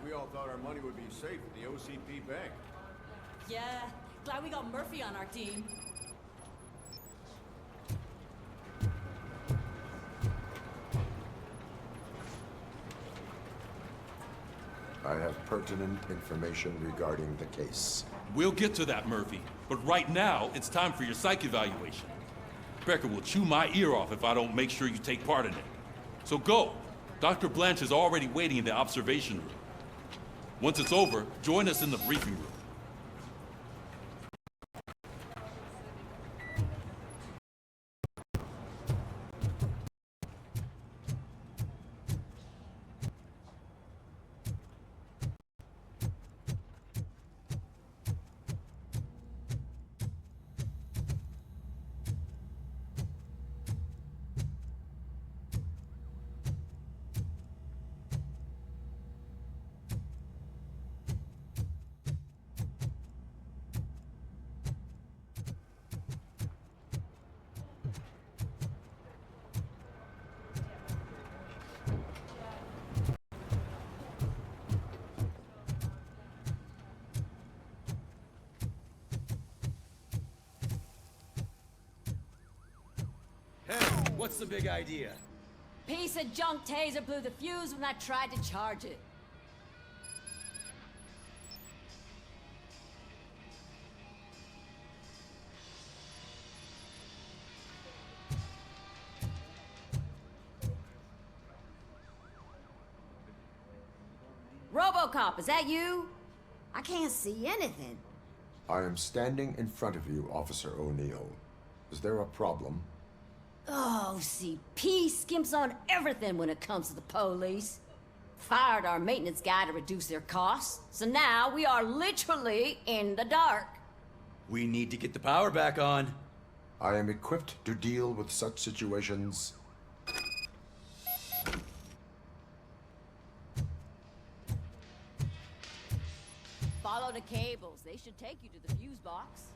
We all thought our money would be safe at the OCP bank. Yeah, glad we got Murphy on our team. I have pertinent information regarding the case. We'll get to that, Murphy. But right now, it's time for your psych evaluation. Becker will chew my ear off if I don't make sure you take part in it. So go. Dr. Blanche is already waiting in the observation room. Once it's over, join us in the briefing room. What's the big idea? Piece of junk taser blew the fuse when I tried to charge it. Robocop, is that you? I can't see anything. I am standing in front of you, Officer O'Neill. Is there a problem? Oh, CP skimps on everything when it comes to the police. Fired our maintenance guy to reduce their costs, so now we are literally in the dark. We need to get the power back on. I am equipped to deal with such situations. Follow the cables. They should take you to the fuse box.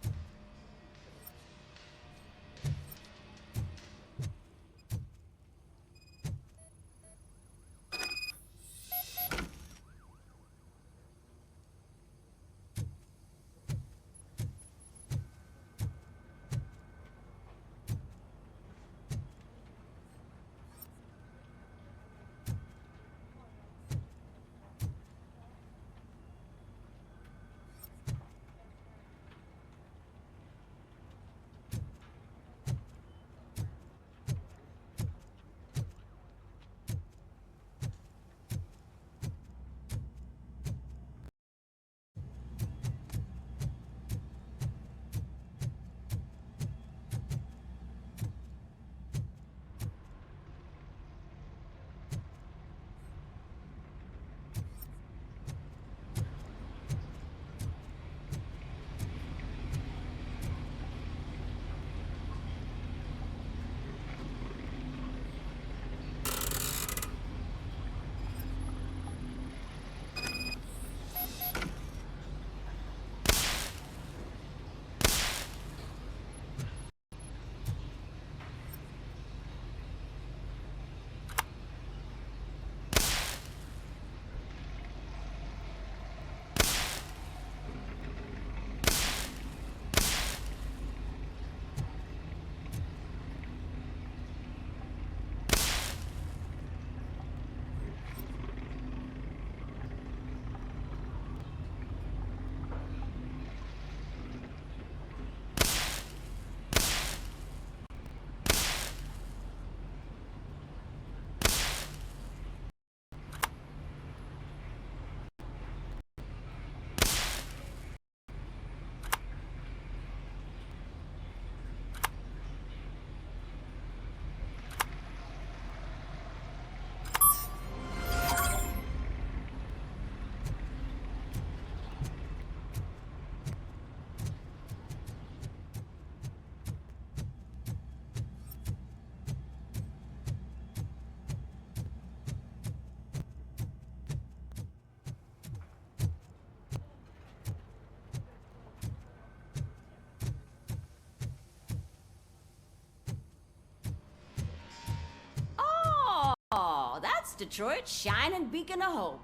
Detroit's shining beacon of hope.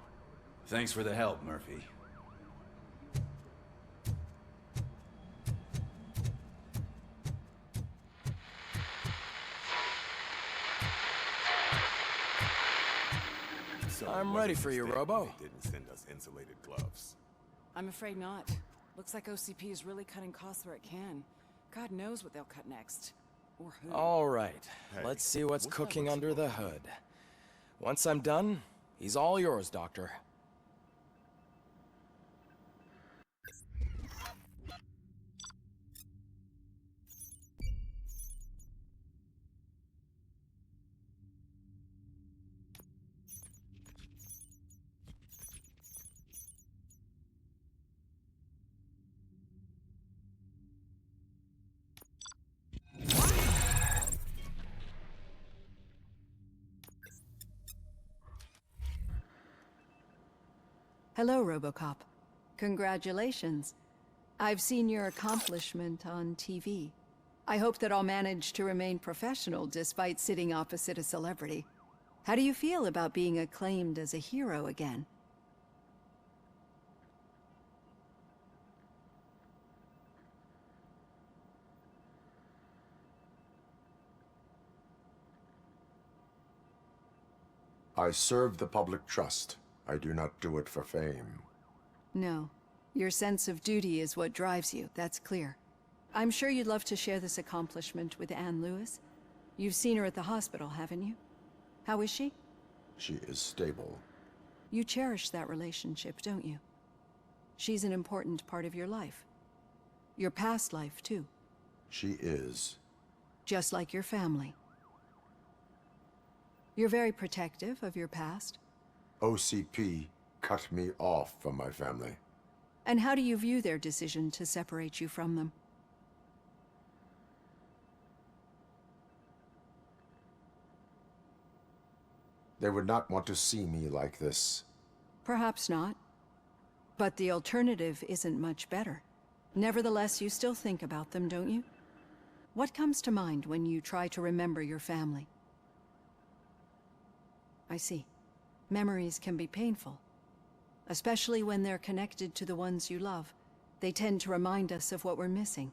Thanks for the help, Murphy. So I'm it ready wasn't for you, a mistake Robo. when they didn't send us insulated gloves. I'm afraid not. Looks like OCP is really cutting costs where it can. God knows what they'll cut next. Or who. All right, Hey, let's see what's that cooking looks under the hood. Once I'm done, he's all yours, Doctor. Hello, Robocop. Congratulations. I've seen your accomplishment on TV. I hope that I'll manage to remain professional despite sitting opposite a celebrity. How do you feel about being acclaimed as a hero again? I serve the public trust. I do not do it for fame. No. Your sense of duty is what drives you, that's clear. I'm sure you'd love to share this accomplishment with Anne Lewis. You've seen her at the hospital, haven't you? How is she? She is stable. You cherish that relationship, don't you? She's an important part of your life. Your past life, too. She is. Just like your family. You're very protective of your past. OCP cut me off from my family. And how do you view their decision to separate you from them? They would not want to see me like this. Perhaps not. But the alternative isn't much better. Nevertheless, you still think about them, don't you? What comes to mind when you try to remember your family? I see. Memories can be painful. Especially when they're connected to the ones you love. They tend to remind us of what we're missing.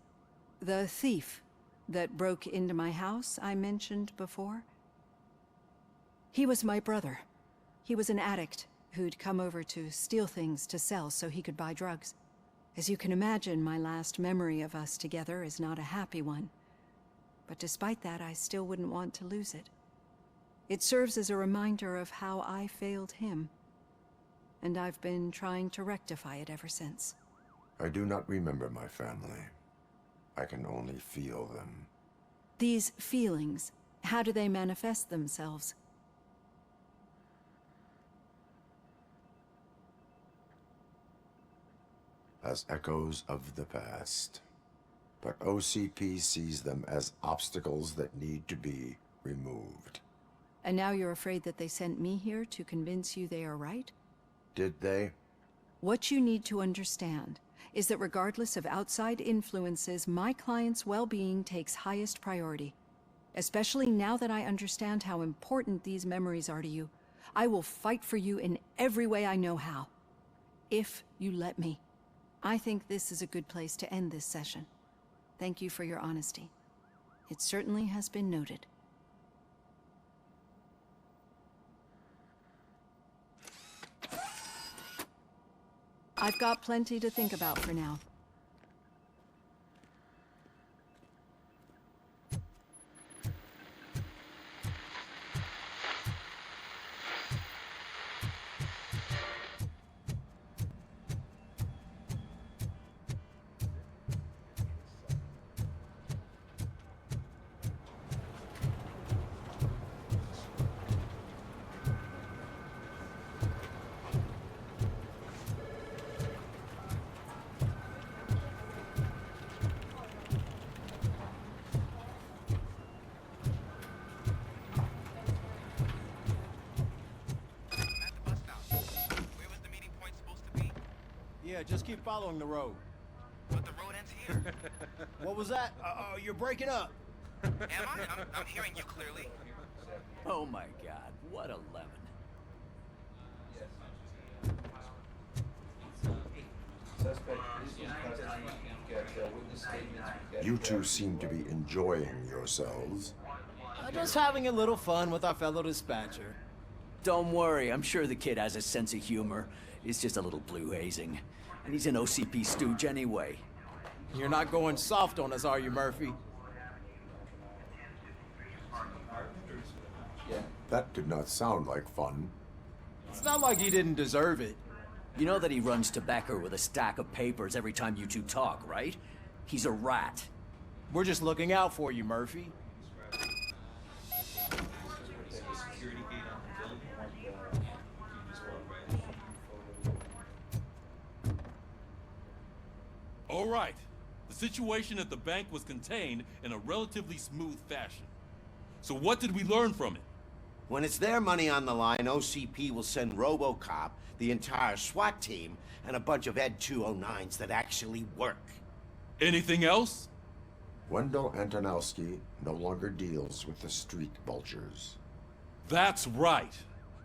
The thief that broke into my house I mentioned before? He was my brother. He was an addict who'd come over to steal things to sell so he could buy drugs. As you can imagine, my last memory of us together is not a happy one. But despite that, I still wouldn't want to lose it. It serves as a reminder of how I failed him. And I've been trying to rectify it ever since. I do not remember my family. I can only feel them. These feelings, how do they manifest themselves? As echoes of the past. But OCP sees them as obstacles that need to be removed. And now you're afraid that they sent me here to convince you they are right? Did they? What you need to understand is that regardless of outside influences, my client's well-being takes highest priority. Especially now that I understand how important these memories are to you. I will fight for you in every way I know how. If you let me. I think this is a good place to end this session. Thank you for your honesty. It certainly has been noted. I've got plenty to think about for now. Yeah, just keep following the road. But the road ends here. What was that? Uh-oh, you're breaking up. Am I? I'm hearing you clearly. Oh my god, what a lemon. You two seem to be enjoying yourselves. Just having a little fun with our fellow dispatcher. Don't worry, I'm sure the kid has a sense of humor. It's just a little blue hazing. And he's an OCP stooge anyway. You're not going soft on us, are you, Murphy? That did not sound like fun. It's not like he didn't deserve it. You know that he runs to Becker with a stack of papers every time you two talk, right? He's a rat. We're just looking out for you, Murphy. All right. The situation at the bank was contained in a relatively smooth fashion. So what did we learn from it? When it's their money on the line, OCP will send Robocop, the entire SWAT team, and a bunch of Ed 209s that actually work. Anything else? Wendell Antonowski no longer deals with the street vultures. That's right.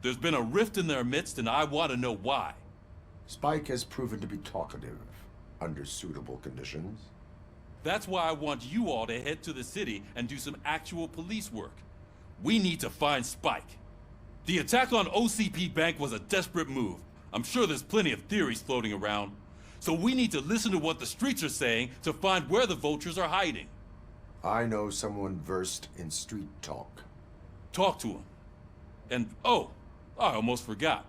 There's been a rift in their midst, and I want to know why. Spike has proven to be talkative under suitable conditions. That's why I want you all to head to the city and do some actual police work. We need to find Spike. The attack on OCP Bank was a desperate move. I'm sure there's plenty of theories floating around. So we need to listen to what the streets are saying to find where the vultures are hiding. I know someone versed in street talk. Talk to him. And, oh, I almost forgot.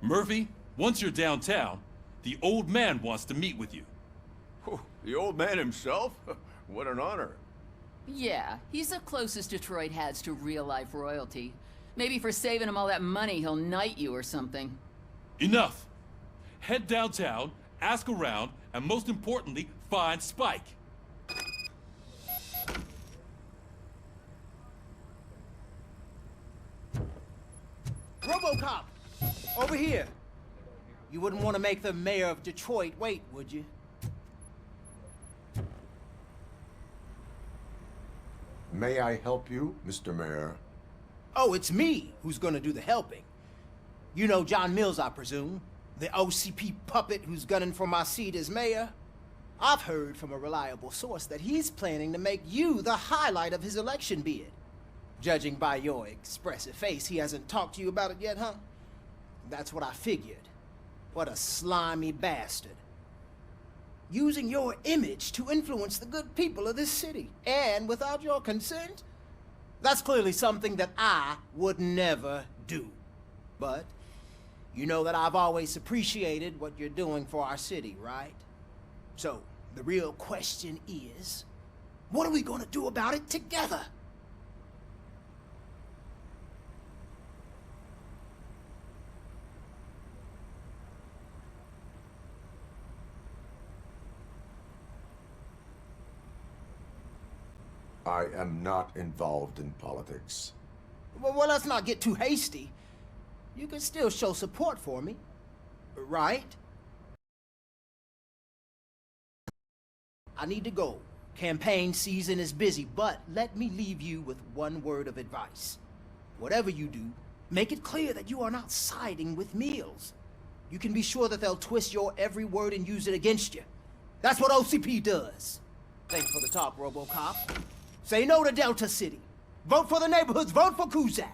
Murphy, once you're downtown, the old man wants to meet with you. The old man himself? What an honor. Yeah, he's the closest Detroit has to real-life royalty. Maybe for saving him all that money, he'll knight you or something. Enough! Head downtown, ask around, and most importantly, find Spike. Robocop! Over here! You wouldn't want to make the mayor of Detroit wait, would you? May I help you, Mr. Mayor? Oh, it's me who's gonna do the helping. You know John Mills, I presume? The OCP puppet who's gunning for my seat as mayor? I've heard from a reliable source that he's planning to make you the highlight of his election bid. Judging by your expressive face, he hasn't talked to you about it yet, huh? That's what I figured. What a slimy bastard. Using your image to influence the good people of this city, and without your consent? That's clearly something that I would never do. But you know that I've always appreciated what you're doing for our city, right? So, the real question is, what are we gonna do about it together? I am not involved in politics. Well, let's not get too hasty. You can still show support for me, right? I need to go. Campaign season is busy, but let me leave you with one word of advice. Whatever you do, make it clear that you are not siding with Mills. You can be sure that they'll twist your every word and use it against you. That's what OCP does. Thanks for the talk, Robocop. Say no to Delta City. Vote for the neighborhoods. Vote for Kuzak.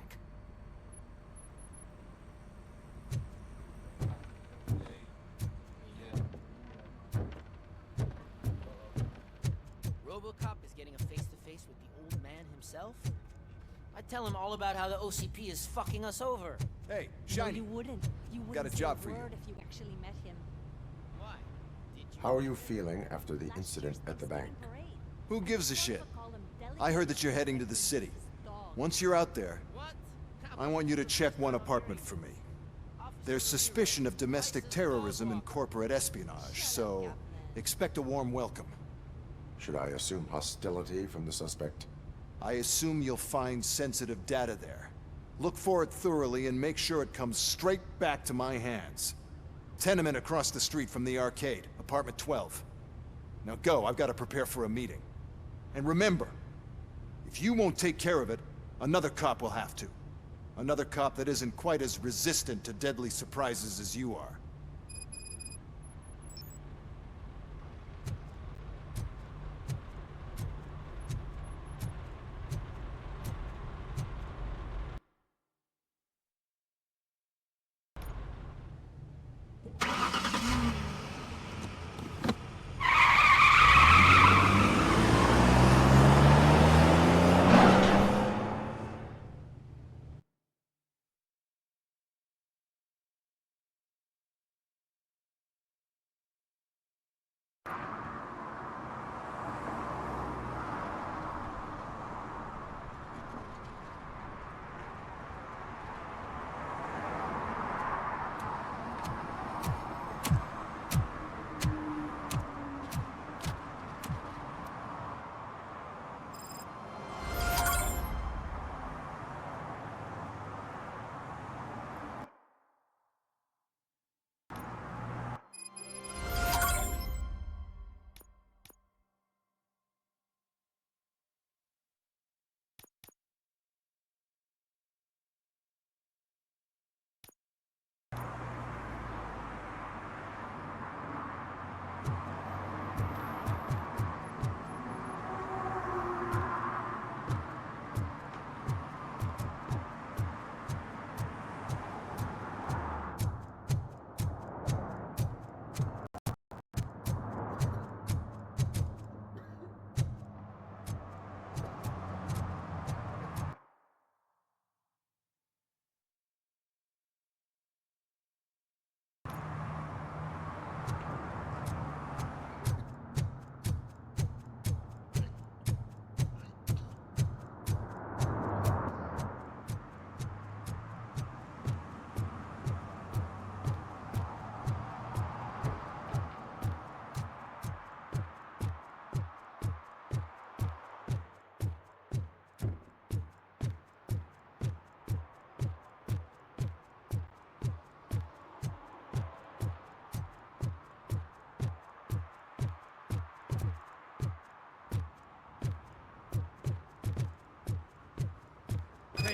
Robocop is getting a face-to-face with the old man himself? I'd tell him all about how the OCP is fucking us over. Hey, Shiny. No, you wouldn't. You wouldn't Got a say job for you. word if you actually met him. Why? How are you feeling after the incident at the bank? Who gives a shit? I heard that you're heading to the city. Once you're out there, I want you to check one apartment for me. There's suspicion of domestic terrorism and corporate espionage, so expect a warm welcome. Should I assume hostility from the suspect? I assume you'll find sensitive data there. Look for it thoroughly and make sure it comes straight back to my hands. Tenement across the street from the arcade, apartment 12. Now go, I've got to prepare for a meeting. And remember, if you won't take care of it, another cop will have to. Another cop that isn't quite as resistant to deadly surprises as you are.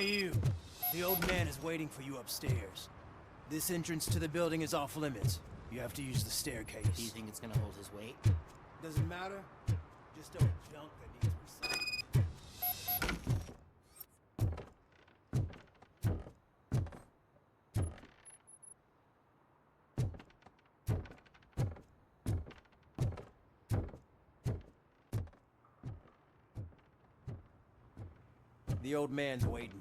Hey, you. The old man is waiting for you upstairs. This entrance to the building is off limits. You have to use the staircase. Do you think it's gonna hold his weight? Doesn't matter. Just don't junk that needs recycling. The old man's waiting.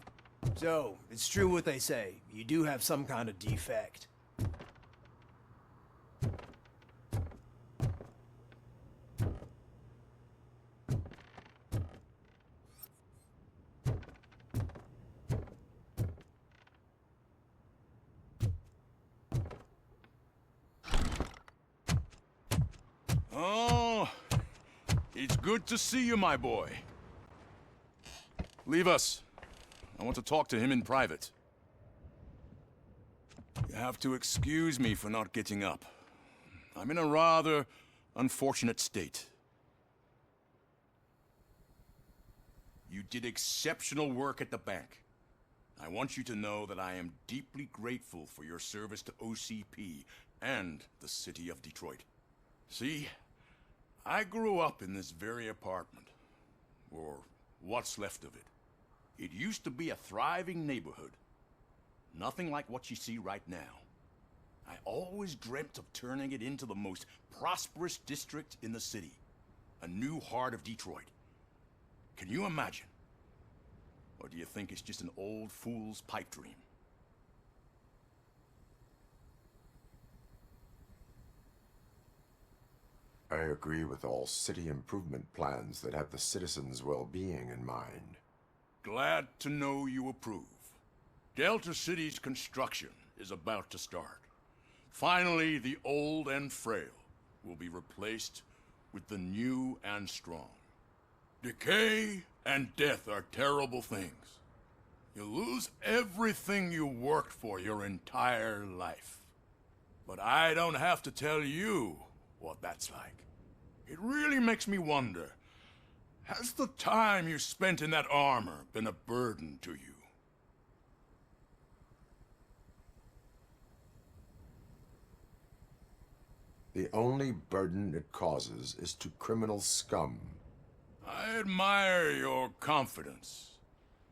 So, it's true what they say. You do have some kind of defect. Oh, it's good to see you, my boy. Leave us. I want to talk to him in private. You have to excuse me for not getting up. I'm in a rather unfortunate state. You did exceptional work at the bank. I want you to know that I am deeply grateful for your service to OCP and the city of Detroit. See, I grew up in this very apartment, or what's left of it. It used to be a thriving neighborhood. Nothing like what you see right now. I always dreamt of turning it into the most prosperous district in the city. A new heart of Detroit. Can you imagine? Or do you think it's just an old fool's pipe dream? I agree with all city improvement plans that have the citizens' well-being in mind. Glad to know you approve. Delta City's construction is about to start. Finally, the old and frail will be replaced with the new and strong. Decay and death are terrible things. You lose everything you worked for your entire life. But I don't have to tell you what that's like. It really makes me wonder, has the time you spent in that armor been a burden to you? The only burden it causes is to criminal scum. I admire your confidence.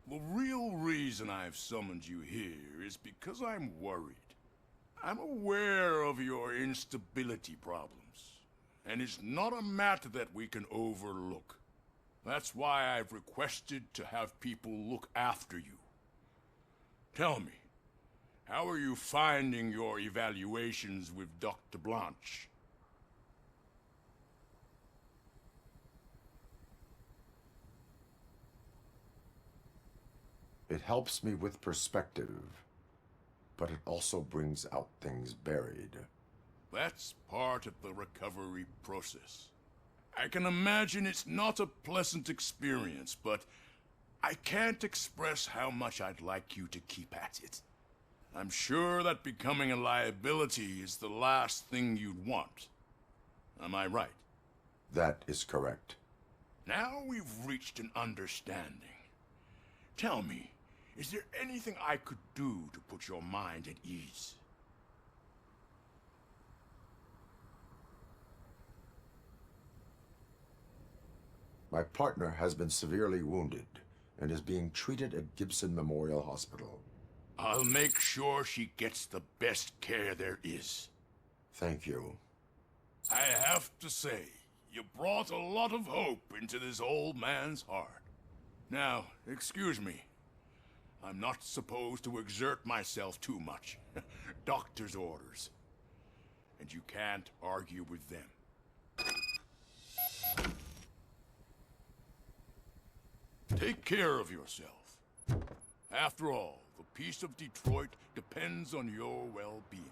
The real reason I've summoned you here is because I'm worried. I'm aware of your instability problems, and it's not a matter that we can overlook. That's why I've requested to have people look after you. Tell me, how are you finding your evaluations with Dr. Blanche? It helps me with perspective, but it also brings out things buried. That's part of the recovery process. I can imagine it's not a pleasant experience, but I can't express how much I'd like you to keep at it. I'm sure that becoming a liability is the last thing you'd want. Am I right? That is correct. Now we've reached an understanding. Tell me, is there anything I could do to put your mind at ease? My partner has been severely wounded and is being treated at Gibson Memorial Hospital. I'll make sure she gets the best care there is. Thank you. I have to say, you brought a lot of hope into this old man's heart. Now, excuse me. I'm not supposed to exert myself too much. Doctor's orders. And you can't argue with them. Take care of yourself. After all, the peace of Detroit depends on your well-being.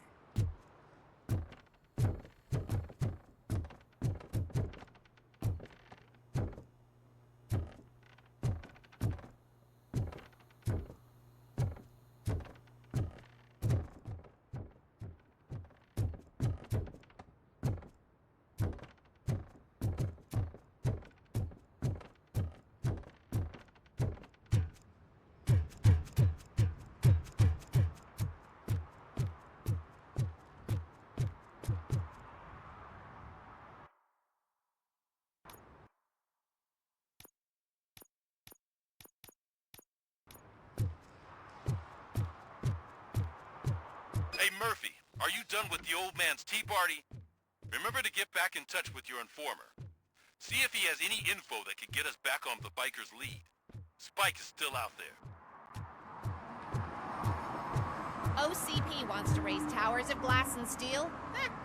Murphy, are you done with the old man's tea party? Remember to get back in touch with your informer. See if he has any info that could get us back on the biker's lead. Spike is still out there. OCP wants to raise towers of glass and steel?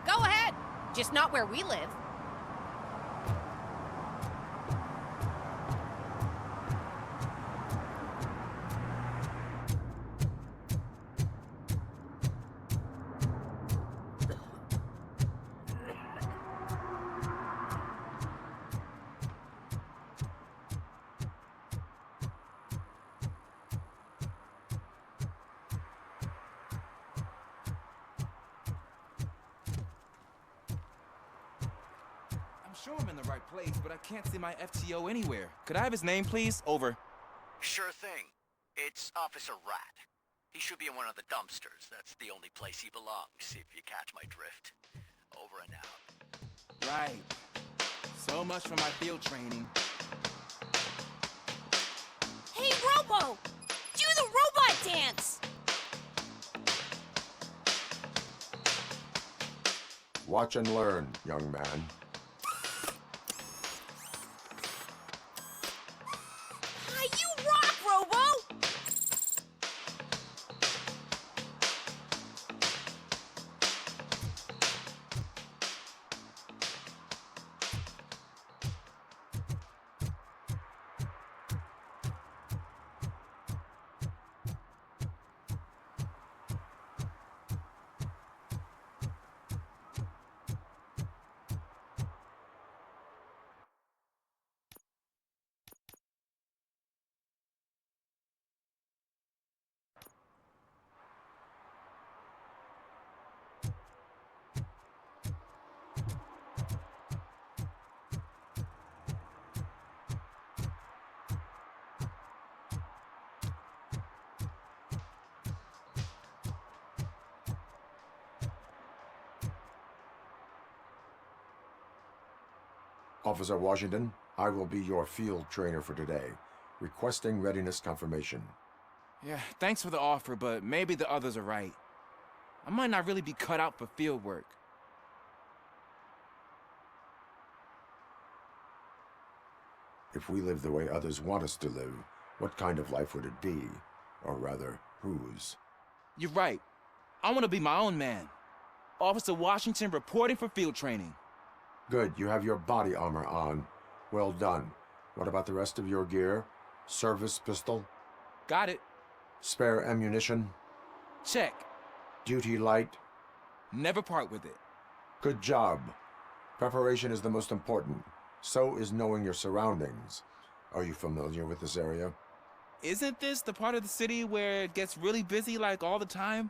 Go ahead. Just not where we live. I'm sure I'm in the right place, but I can't see my FTO anywhere. Could I have his name, please? Over. Sure thing. It's Officer Rat. He should be in one of the dumpsters. That's the only place he belongs, if you catch my drift. Over and out. Right. So much for my field training. Hey, Robo! Do the robot dance! Watch and learn, young man. You rock, Robo! Officer Washington, I will be your field trainer for today. Requesting readiness confirmation. Yeah, thanks for the offer, but maybe the others are right. I might not really be cut out for field work. If we live the way others want us to live, what kind of life would it be? Or rather, whose? You're right. I want to be my own man. Officer Washington reporting for field training. Good, you have your body armor on. Well done. What about the rest of your gear? Service pistol? Got it. Spare ammunition? Check. Duty light? Never part with it. Good job. Preparation is the most important. So is knowing your surroundings. Are you familiar with this area? Isn't this the part of the city where it gets really busy like all the time?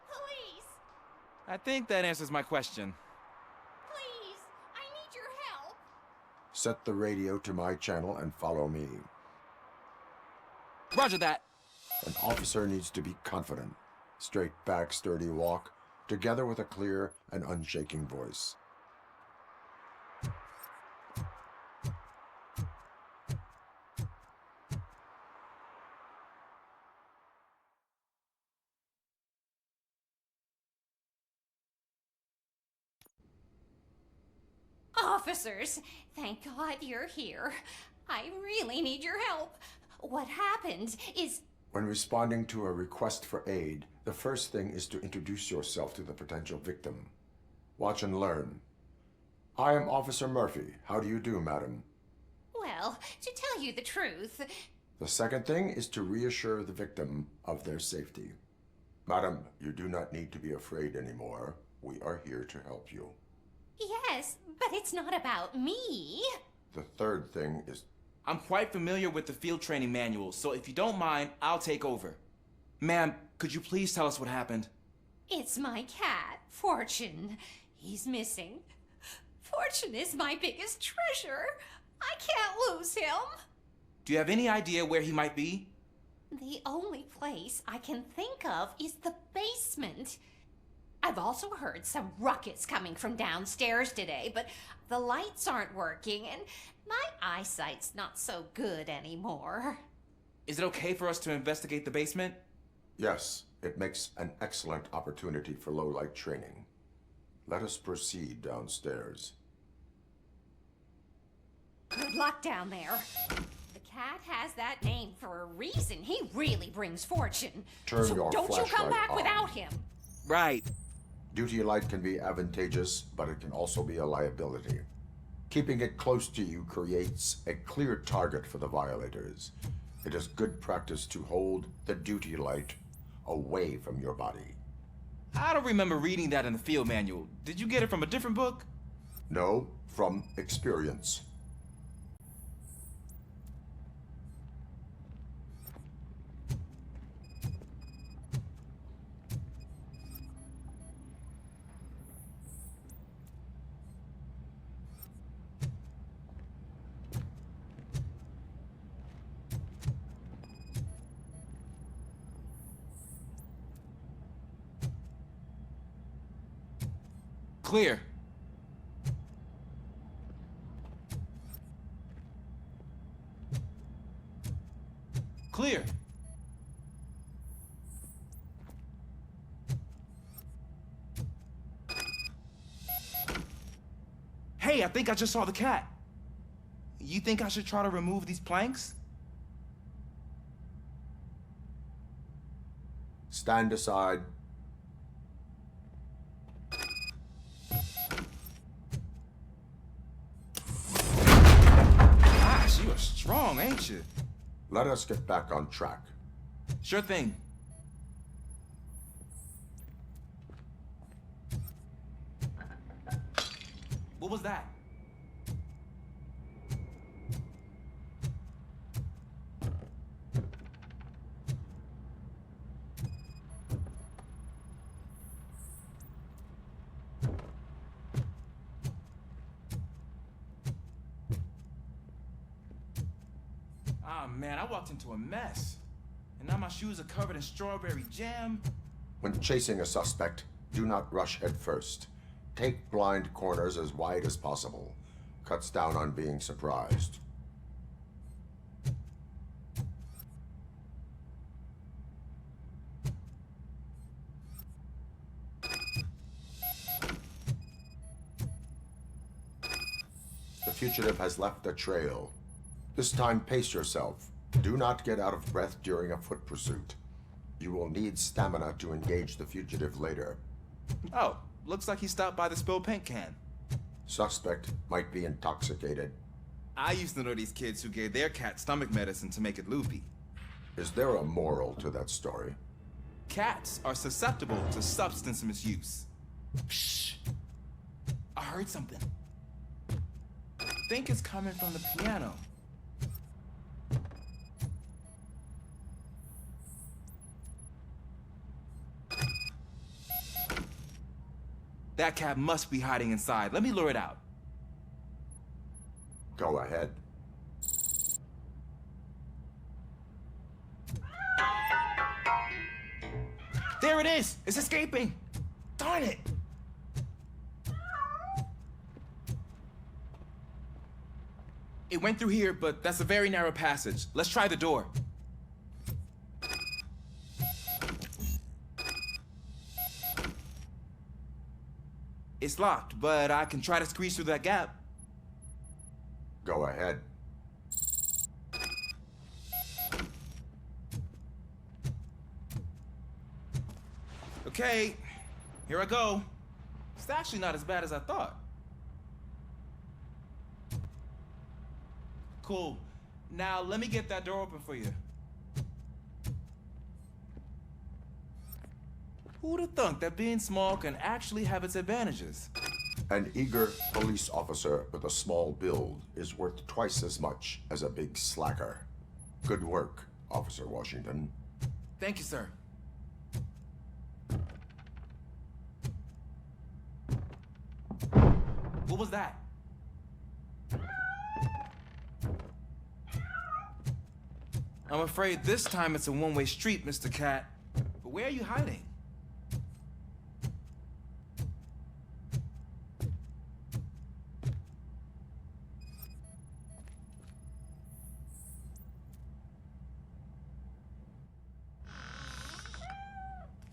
Police! I think that answers my question. Please! I need your help! Set the radio to my channel and follow me. Roger that. An officer needs to be confident. Straight back, sturdy walk, together with a clear and unshaking voice. Officers, thank God you're here. I really need your help. What happened is... When responding to a request for aid, the first thing is to introduce yourself to the potential victim. Watch and learn. I am Officer Murphy. How do you do, madam? Well, to tell you the truth... The second thing is to reassure the victim of their safety. Madam, you do not need to be afraid anymore. We are here to help you. Yes, but it's not about me. The third thing is... I'm quite familiar with the field training manual, so if you don't mind, I'll take over. Ma'am, could you please tell us what happened? It's my cat, Fortune. He's missing. Fortune is my biggest treasure. I can't lose him. Do you have any idea where he might be? The only place I can think of is the basement. I've also heard some ruckus coming from downstairs today, but the lights aren't working and my eyesight's not so good anymore. Is it okay for us to investigate the basement? Yes, It makes an excellent opportunity for low-light training. Let us proceed downstairs. Good luck down there. The cat has that name for a reason. He really brings fortune. Turn so your don't you come flashlight back on. without him. Right. Duty light can be advantageous, but it can also be a liability. Keeping it close to you creates a clear target for the violators. It is good practice to hold the duty light away from your body. I don't remember reading that in the field manual. Did you get it from a different book? No, from experience. Clear. Clear. Hey, I think I just saw the cat. You think I should try to remove these planks? Stand aside. Gosh, you are strong, ain't you? Let us get back on track. Sure thing. What was that? Ah, man, I walked into a mess. And now my shoes are covered in strawberry jam. When chasing a suspect, do not rush head first. Take blind corners as wide as possible. Cuts down on being surprised. The fugitive has left a trail. This time, pace yourself. Do not get out of breath during a foot pursuit. You will need stamina to engage the fugitive later. Oh, looks like he stopped by the spilled paint can. Suspect might be intoxicated. I used to know these kids who gave their cat stomach medicine to make it loopy. Is there a moral to that story? Cats are susceptible to substance misuse. Shh! I heard something. I think it's coming from the piano. That cat must be hiding inside. Let me lure it out. Go ahead. There it is! It's escaping! Darn it! It went through here, but that's a very narrow passage. Let's try the door. It's locked, but I can try to squeeze through that gap. Go ahead. Okay, here I go. It's actually not as bad as I thought. Cool. Now let me get that door open for you. Who'd have thunk that being small can actually have its advantages? An eager police officer with a small build is worth twice as much as a big slacker. Good work, Officer Washington. Thank you, sir. What was that? I'm afraid this time it's a one-way street, Mr. Cat. But where are you hiding?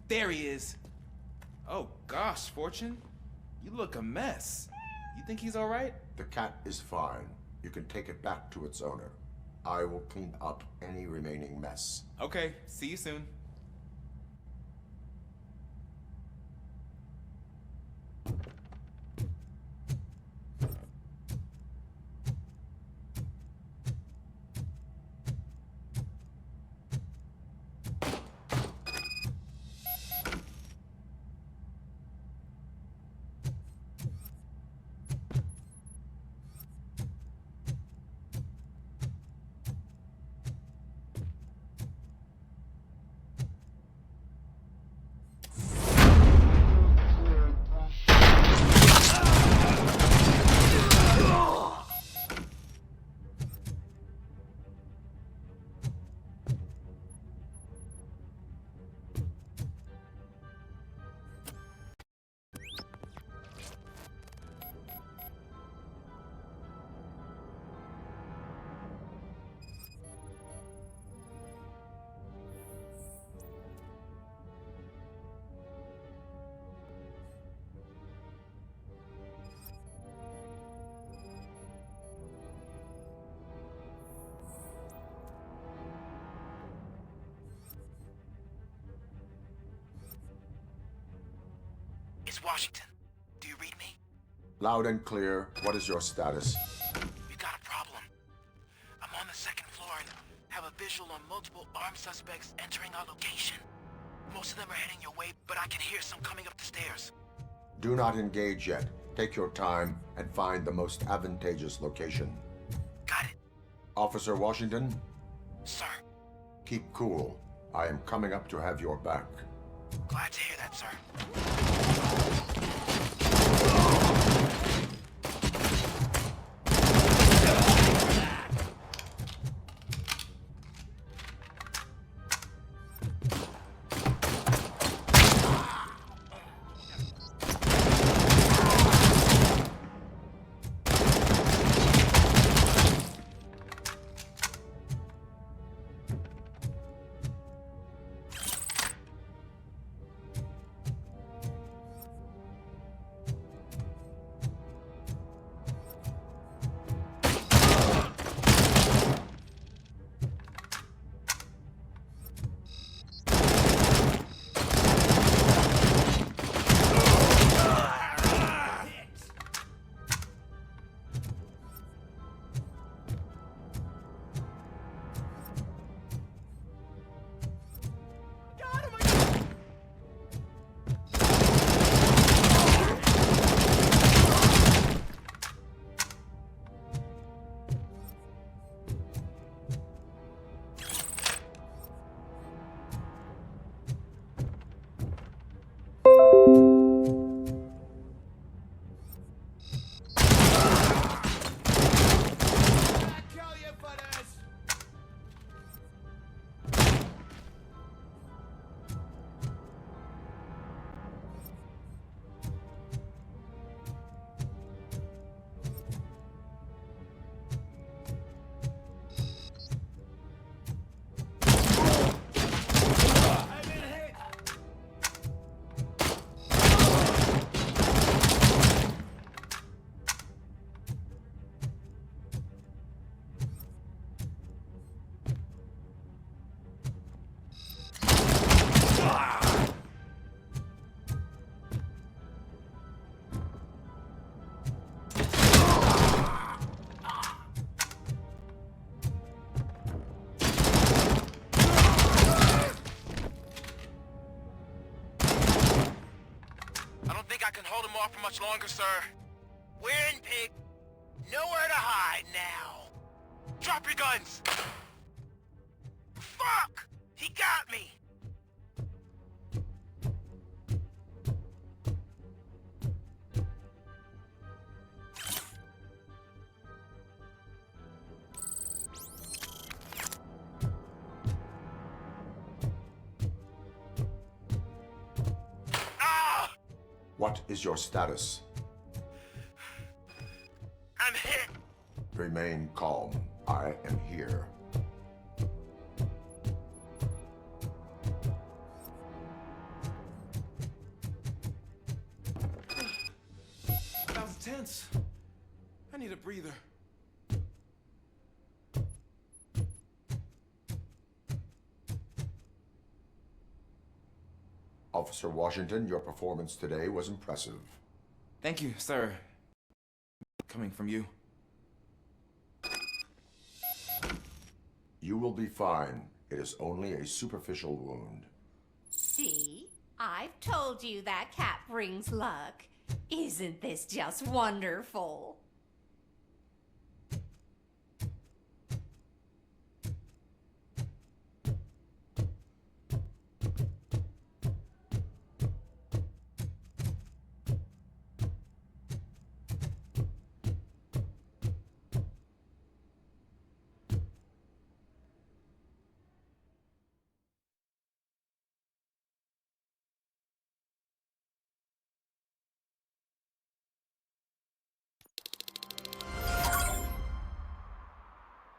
There he is. Oh gosh, Fortune. You look a mess. You think he's alright? The cat is fine. You can take it back to its owner. I will clean up any remaining mess. Okay, see you soon. It's Washington. Do you read me? Loud and clear. What is your status? We got a problem. I'm on the second floor and have a visual on multiple armed suspects entering our location. Most of them are heading your way, but I can hear some coming up the stairs. Do not engage yet. Take your time and find the most advantageous location. Got it. Officer Washington? Sir. Keep cool. I am coming up to have your back. Glad to hear that, sir. Much longer, sir. We're in, pig. Nowhere to hide now. Drop your guns. Fuck! He got me. What is your status? I'm hit. Remain calm. I am here. intense. I need a breather. Officer Washington, your performance today was impressive. Thank you, sir. Coming from you. You will be fine. It is only a superficial wound. See? I've told you that cat brings luck. Isn't this just wonderful?